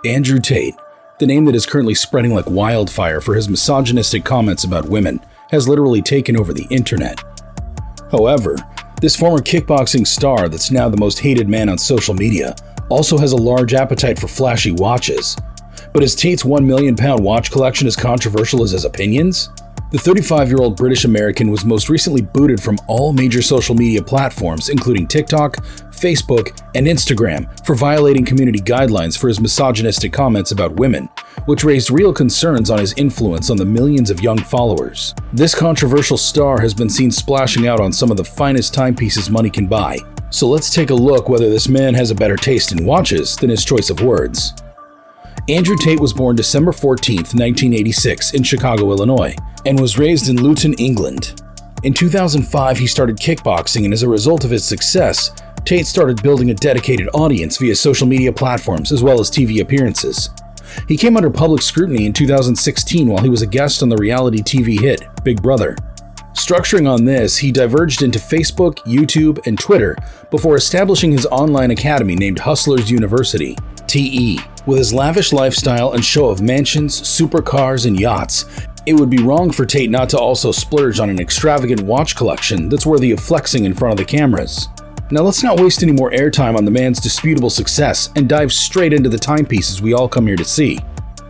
Andrew Tate, the name that is currently spreading like wildfire for his misogynistic comments about women, has literally taken over the internet. However, this former kickboxing star that's now the most hated man on social media also has a large appetite for flashy watches. But is Tate's £1 million watch collection as controversial as his opinions? The 35-year-old British American was most recently booted from all major social media platforms, including TikTok, Facebook, and Instagram, for violating community guidelines for his misogynistic comments about women, which raised real concerns on his influence on the millions of young followers. This controversial star has been seen splashing out on some of the finest timepieces money can buy. So let's take a look whether this man has a better taste in watches than his choice of words. Andrew Tate was born December 14, 1986 in Chicago, Illinois, and was raised in Luton, England. In 2005, he started kickboxing, and as a result of his success, Tate started building a dedicated audience via social media platforms as well as TV appearances. He came under public scrutiny in 2016 while he was a guest on the reality TV hit Big Brother. Structuring on this, he diverged into Facebook, YouTube, and Twitter before establishing his online academy named Hustlers University, TE. With his lavish lifestyle and show of mansions, supercars, and yachts, it would be wrong for Tate not to also splurge on an extravagant watch collection that's worthy of flexing in front of the cameras. Now let's not waste any more airtime on the man's disputable success and dive straight into the timepieces we all come here to see.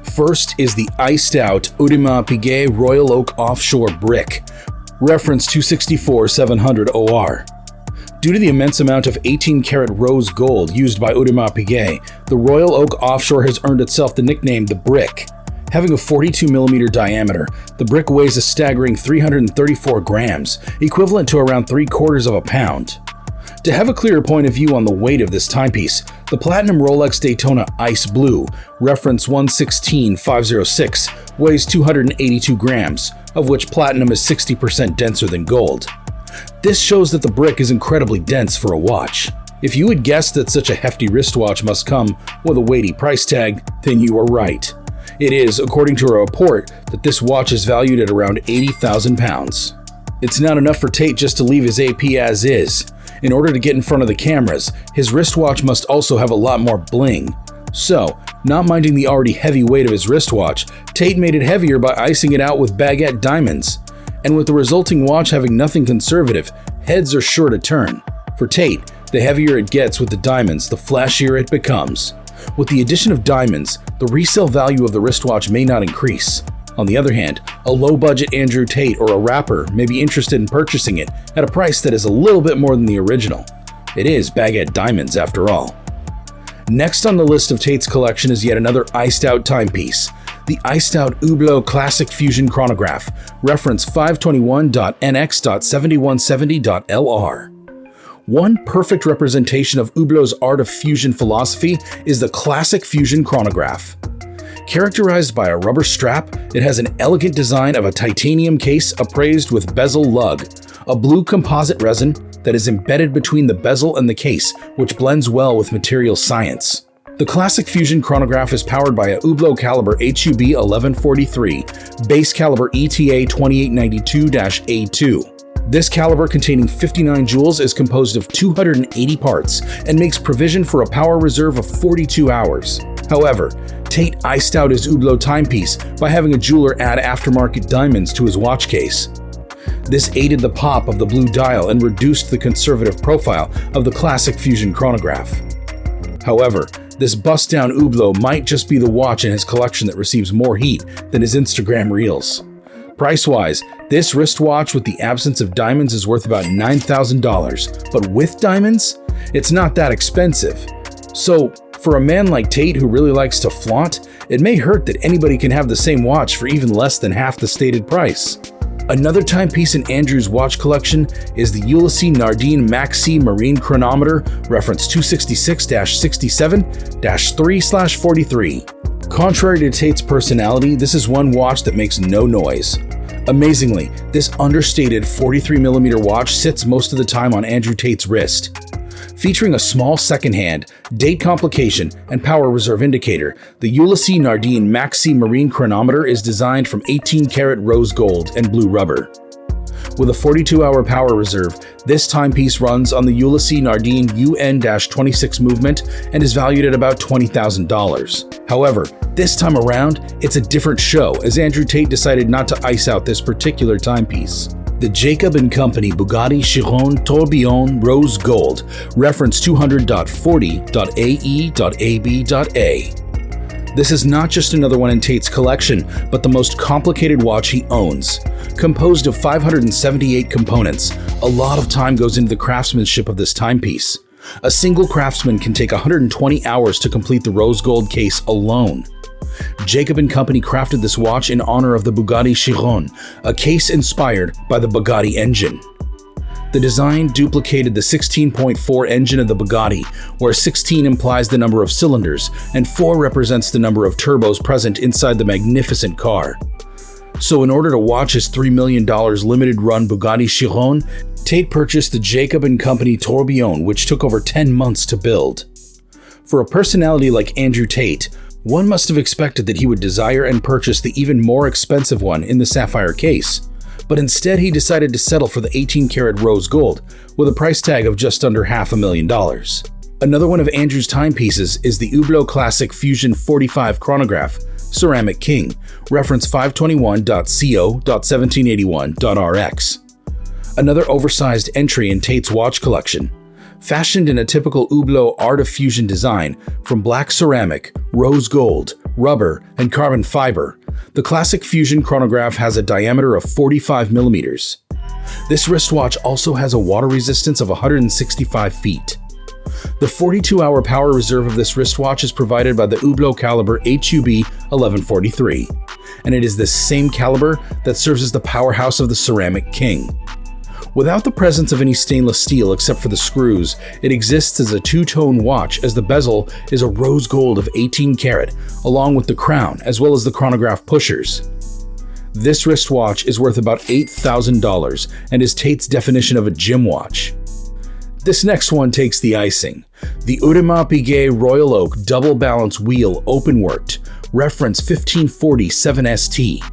First is the iced out Audemars Piguet Royal Oak Offshore Brick, reference 264-700 OR. Due to the immense amount of 18-karat rose gold used by Audemars Piguet, the Royal Oak Offshore has earned itself the nickname the Brick. Having a 42mm diameter, the brick weighs a staggering 334 grams, equivalent to around 3/4 of a pound. To have a clearer point of view on the weight of this timepiece, the platinum Rolex Daytona Ice Blue, reference 116506, weighs 282 grams, of which platinum is 60% denser than gold. This shows that the brick is incredibly dense for a watch. If you had guessed that such a hefty wristwatch must come with a weighty price tag, then you were right. It is, according to a report, that this watch is valued at around £80,000. It's not enough for Tate just to leave his AP as is. In order to get in front of the cameras, his wristwatch must also have a lot more bling. So, not minding the already heavy weight of his wristwatch, Tate made it heavier by icing it out with baguette diamonds. And with the resulting watch having nothing conservative, heads are sure to turn. For Tate, the heavier it gets with the diamonds, the flashier it becomes. With the addition of diamonds, the resale value of the wristwatch may not increase. On the other hand, a low-budget Andrew Tate or a rapper may be interested in purchasing it at a price that is a little bit more than the original. It is baguette diamonds after all. Next on the list of Tate's collection is yet another iced-out timepiece, the iced-out Hublot Classic Fusion Chronograph, reference 521.nx.7170.LR. One perfect representation of Hublot's art of fusion philosophy is the Classic Fusion Chronograph. Characterized by a rubber strap, it has an elegant design of a titanium case appraised with bezel lug, a blue composite resin that is embedded between the bezel and the case, which blends well with material science. The Classic Fusion Chronograph is powered by a Hublot caliber HUB 1143, base caliber ETA 2892-A2. This caliber, containing 59 jewels, is composed of 280 parts and makes provision for a power reserve of 42 hours. However, Tate iced out his Hublot timepiece by having a jeweler add aftermarket diamonds to his watch case. This aided the pop of the blue dial and reduced the conservative profile of the Classic Fusion Chronograph. However, this bust-down Hublot might just be the watch in his collection that receives more heat than his Instagram reels. Price-wise, this wristwatch with the absence of diamonds is worth about $9,000, but with diamonds, it's not that expensive. So, for a man like Tate who really likes to flaunt, it may hurt that anybody can have the same watch for even less than half the stated price. Another timepiece in Andrew's watch collection is the Ulysses Nardin Maxi Marine Chronometer, reference 266-67-3/43. Contrary to Tate's personality, this is one watch that makes no noise. Amazingly, this understated 43mm watch sits most of the time on Andrew Tate's wrist. Featuring a small second hand, date complication, and power reserve indicator, the Ulysses Nardin Maxi Marine Chronometer is designed from 18-karat rose gold and blue rubber. With a 42-hour power reserve, this timepiece runs on the Ulysses Nardine UN-26 movement and is valued at about $20,000. However, this time around, it's a different show as Andrew Tate decided not to ice out this particular timepiece. The Jacob & Company Bugatti Chiron Tourbillon Rose Gold, reference 200.40.ae.ab.a. This is not just another one in Tate's collection, but the most complicated watch he owns. Composed of 578 components, a lot of time goes into the craftsmanship of this timepiece. A single craftsman can take 120 hours to complete the rose gold case alone. Jacob & Company crafted this watch in honor of the Bugatti Chiron, a case inspired by the Bugatti engine. The design duplicated the 16.4 engine of the Bugatti, where 16 implies the number of cylinders and 4 represents the number of turbos present inside the magnificent car. So in order to watch his $3 million limited-run Bugatti Chiron, Tate purchased the Jacob & Company Tourbillon, which took over 10 months to build. For a personality like Andrew Tate, one must have expected that he would desire and purchase the even more expensive one in the sapphire case, but instead he decided to settle for the 18-karat rose gold with a price tag of just under $500,000. Another one of Andrew's timepieces is the Hublot Classic Fusion 45 chronograph, Ceramic King, reference 521.co.1781.rx. Another oversized entry in Tate's watch collection. Fashioned in a typical Hublot Art of Fusion design from black ceramic, rose gold, rubber, and carbon fiber, the classic Fusion chronograph has a diameter of 45 millimeters. This wristwatch also has a water resistance of 165 feet. The 42-hour power reserve of this wristwatch is provided by the Hublot caliber HUB 1143, and it is this same caliber that serves as the powerhouse of the Ceramic King. Without the presence of any stainless steel except for the screws, it exists as a two-tone watch as the bezel is a rose gold of 18 karat, along with the crown as well as the chronograph pushers. This wristwatch is worth about $8,000 and is Tate's definition of a gym watch. This next one takes the icing. The Audemars Piguet Royal Oak Double Balance Wheel Open-Worked, reference 1547ST.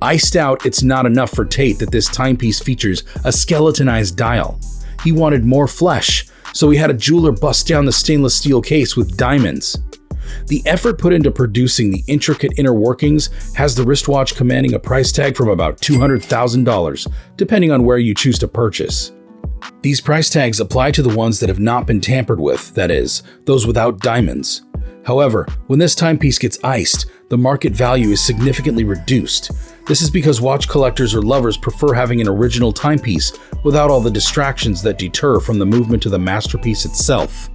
Iced out, it's not enough for Tate that this timepiece features a skeletonized dial. He wanted more flesh, so he had a jeweler bust down the stainless steel case with diamonds. The effort put into producing the intricate inner workings has the wristwatch commanding a price tag from about $200,000, depending on where you choose to purchase. These price tags apply to the ones that have not been tampered with, that is, those without diamonds. However, when this timepiece gets iced, the market value is significantly reduced. This is because watch collectors or lovers prefer having an original timepiece without all the distractions that deter from the movement of the masterpiece itself.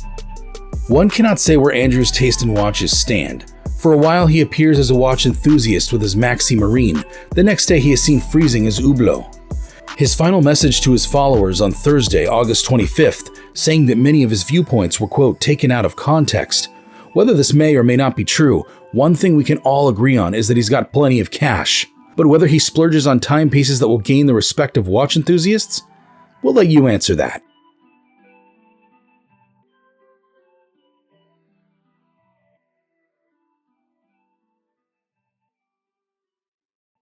One cannot say where Andrew's taste in watches stand. For a while he appears as a watch enthusiast with his Maxi Marine, the next day he is seen freezing as Hublot. His final message to his followers on Thursday, August 25th, saying that many of his viewpoints were, quote, taken out of context. Whether this may or may not be true, one thing we can all agree on is that he's got plenty of cash. But whether he splurges on timepieces that will gain the respect of watch enthusiasts? We'll let you answer that.